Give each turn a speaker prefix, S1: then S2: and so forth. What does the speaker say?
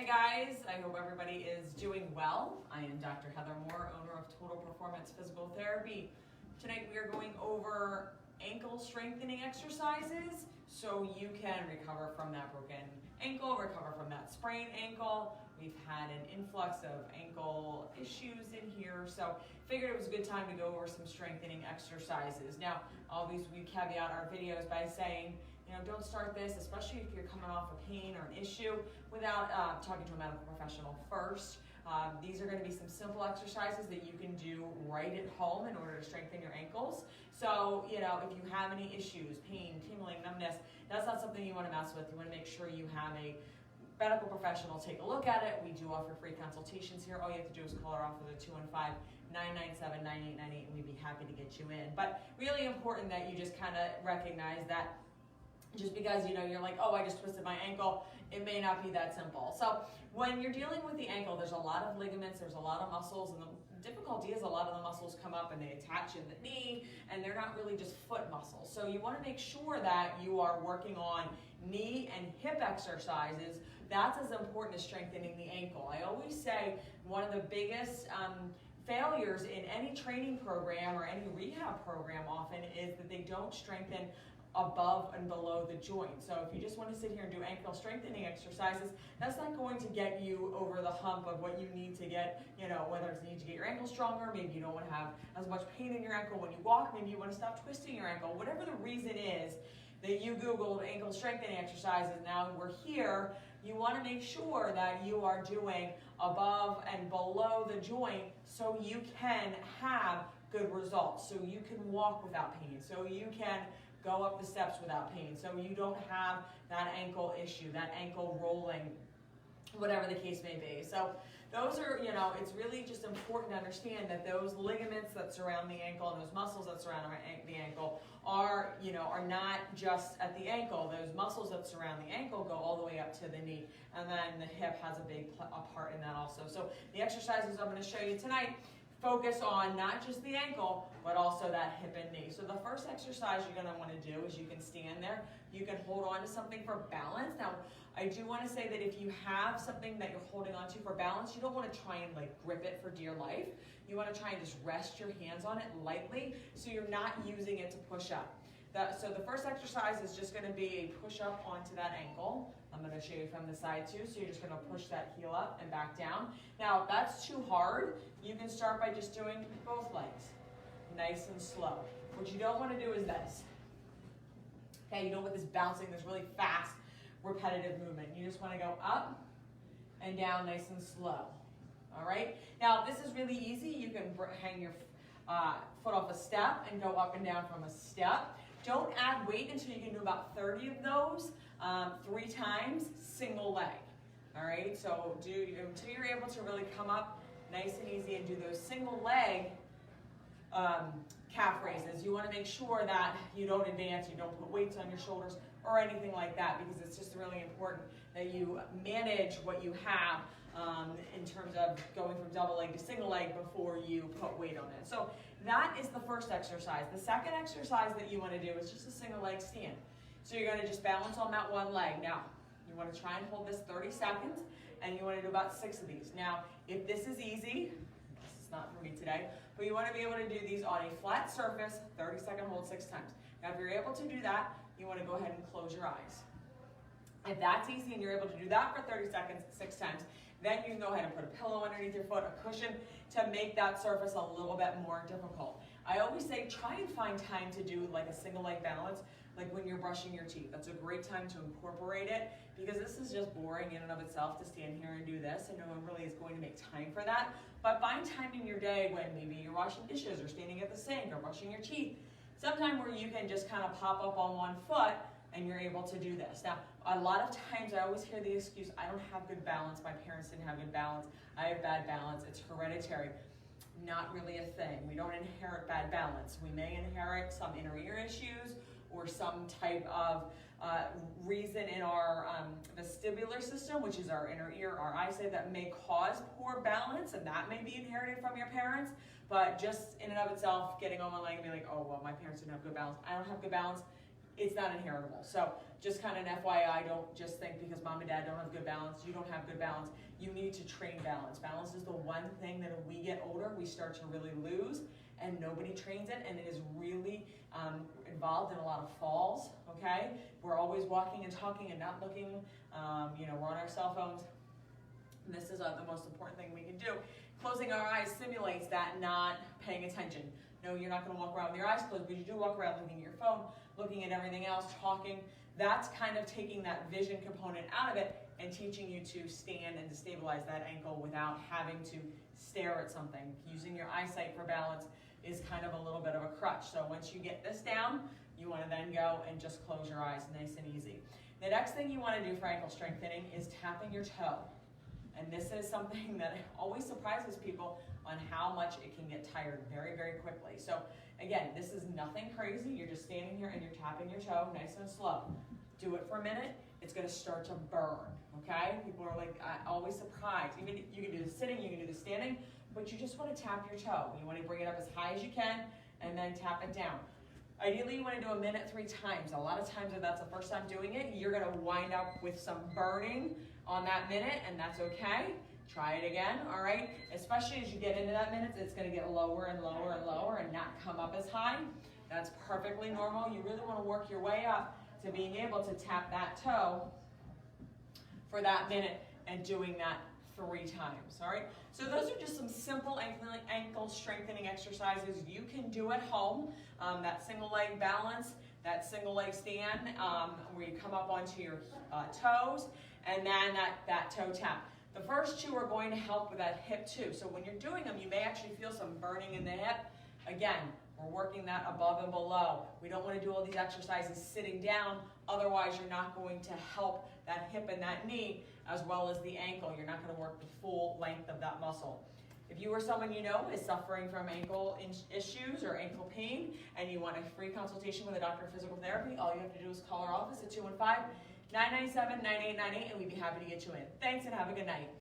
S1: Hi guys, I hope everybody is doing well. I am Dr. Heather Moore, owner of Total Performance Physical Therapy. Tonight we are going over ankle strengthening exercises so you can recover from that broken ankle, recover from that sprained ankle. We've had an influx of ankle issues in here, so figured it was a good time to go over some strengthening exercises. Now, always we caveat our videos by saying, don't start this, especially if you're coming off a pain or an issue, without talking to a medical professional first. These are going to be some simple exercises that you can do right at home in order to strengthen your ankles. So, if you have any issues, pain, tingling, numbness, that's not something you want to mess with. You want to make sure you have a medical professional take a look at it. We do offer free consultations here. All you have to do is call our office at 215-997-9898 and we'd be happy to get you in. But really important that you just kind of recognize that just because you're like, oh, I just twisted my ankle, it may not be that simple. So when you're dealing with the ankle, there's a lot of ligaments, there's a lot of muscles, and the difficulty is a lot of the muscles come up and they attach in the knee, and they're not really just foot muscles. So you want to make sure that you are working on knee and hip exercises. That's as important as strengthening the ankle. I always say one of the biggest failures in any training program or any rehab program often is that they don't strengthen above and below the joint. So if you just want to sit here and do ankle strengthening exercises, that's not going to get you over the hump of what you need to get, whether it's need to get your ankle stronger, maybe you don't want to have as much pain in your ankle when you walk, maybe you want to stop twisting your ankle, whatever the reason is that you Googled ankle strengthening exercises, now we're here, you want to make sure that you are doing above and below the joint so you can have good results, so you can walk without pain, so you can go up the steps without pain, so you don't have that ankle issue, that ankle rolling, whatever the case may be. So those are, it's really just important to understand that those ligaments that surround the ankle and those muscles that surround the ankle are, are not just at the ankle. Those muscles that surround the ankle go all the way up to the knee, and then the hip has a big part in that also. So the exercises I'm going to show you tonight focus on not just the ankle, but also that hip and knee. So the first exercise you're going to want to do is you can stand there. You can hold on to something for balance. Now, I do want to say that if you have something that you're holding on to for balance, you don't want to try and grip it for dear life. You want to try and just rest your hands on it lightly so you're not using it to push up. So the first exercise is just going to be a push up onto that ankle. I'm going to show you from the side too. So you're just going to push that heel up and back down. Now, if that's too hard, you can start by just doing both legs, nice and slow. What you don't want to do is this. Okay, with this bouncing, this really fast, repetitive movement. You just want to go up and down nice and slow. All right? Now, this is really easy. You can hang your foot off a step and go up and down from a step. Don't add weight until you can do about 30 of those, 3 times, single leg. All right, so until you're able to really come up nice and easy and do those single leg calf raises. You want to make sure that you don't advance, you don't put weights on your shoulders or anything like that, because it's just really important that you manage what you have in terms of going from double leg to single leg before you put weight on it. So that is the first exercise. The second exercise that you want to do is just a single leg stand. So you're going to just balance on that one leg. Now, you want to try and hold this 30 seconds, and you want to do about 6 of these. Now, if this is easy, this is not for me today, but you want to be able to do these on a flat surface, 30-second hold 6 times. Now, if you're able to do that, you want to go ahead and close your eyes. If that's easy and you're able to do that for 30 seconds, 6 times, then you can go ahead and put a pillow underneath your foot, a cushion, to make that surface a little bit more difficult. I always say try and find time to do a single leg balance, like when you're brushing your teeth. That's a great time to incorporate it, because this is just boring in and of itself to stand here and do this, and no one really is going to make time for that. But find time in your day when maybe you're washing dishes or standing at the sink or brushing your teeth, sometime where you can just kind of pop up on one foot and you're able to do this. Now, a lot of times I always hear the excuse, I don't have good balance, my parents didn't have good balance, I have bad balance, it's hereditary. Not really a thing. We don't inherit bad balance. We may inherit some inner ear issues or some type of reason in our vestibular system, which is our inner ear, our eyesight, that may cause poor balance, and that may be inherited from your parents. But just in and of itself, getting on one leg and be like, oh, well, my parents didn't have good balance, I don't have good balance, it's not inheritable. So just kind of an FYI, don't just think because mom and dad don't have good balance, you don't have good balance. You need to train balance. Balance is the one thing that if we get older, we start to really lose, and nobody trains it, and it is really involved in a lot of falls, okay? We're always walking and talking and not looking, we're on our cell phones. And this is the most important thing we can do. Closing our eyes simulates that not paying attention. No, you're not going to walk around with your eyes closed, but you do walk around looking at your phone, looking at everything else, talking. That's kind of taking that vision component out of it and teaching you to stand and to stabilize that ankle without having to stare at something. Using your eyesight for balance is kind of a little bit of a crutch. So once you get this down, you want to then go and just close your eyes, nice and easy. The next thing you want to do for ankle strengthening is tapping your toe. And this is something that always surprises people on how much it can get tired very, very quickly. So again, this is nothing crazy. You're just standing here and you're tapping your toe nice and slow. Do it for a minute. It's going to start to burn, okay? People are like always surprised. You can do the sitting, you can do the standing, but you just want to tap your toe. You want to bring it up as high as you can and then tap it down. Ideally, you want to do a minute 3 times. A lot of times, if that's the first time doing it, you're going to wind up with some burning on that minute, and that's okay. Try it again, all right? Especially as you get into that minute, it's going to get lower and lower and lower and not come up as high. That's perfectly normal. You really want to work your way up to being able to tap that toe for that minute and doing that 3 times, all right? So those are just some simple ankle strengthening exercises you can do at home. That single leg balance, that single leg stand, where you come up onto your toes, and then that toe tap. The first 2 are going to help with that hip too. So when you're doing them, you may actually feel some burning in the hip. Again, we're working that above and below. We don't want to do all these exercises sitting down, otherwise you're not going to help that hip and that knee as well as the ankle. You're not going to work the full length of that muscle. If you or someone you know is suffering from ankle issues or ankle pain and you want a free consultation with a doctor of physical therapy, all you have to do is call our office at 215-997-9898 and we'd be happy to get you in. Thanks and have a good night.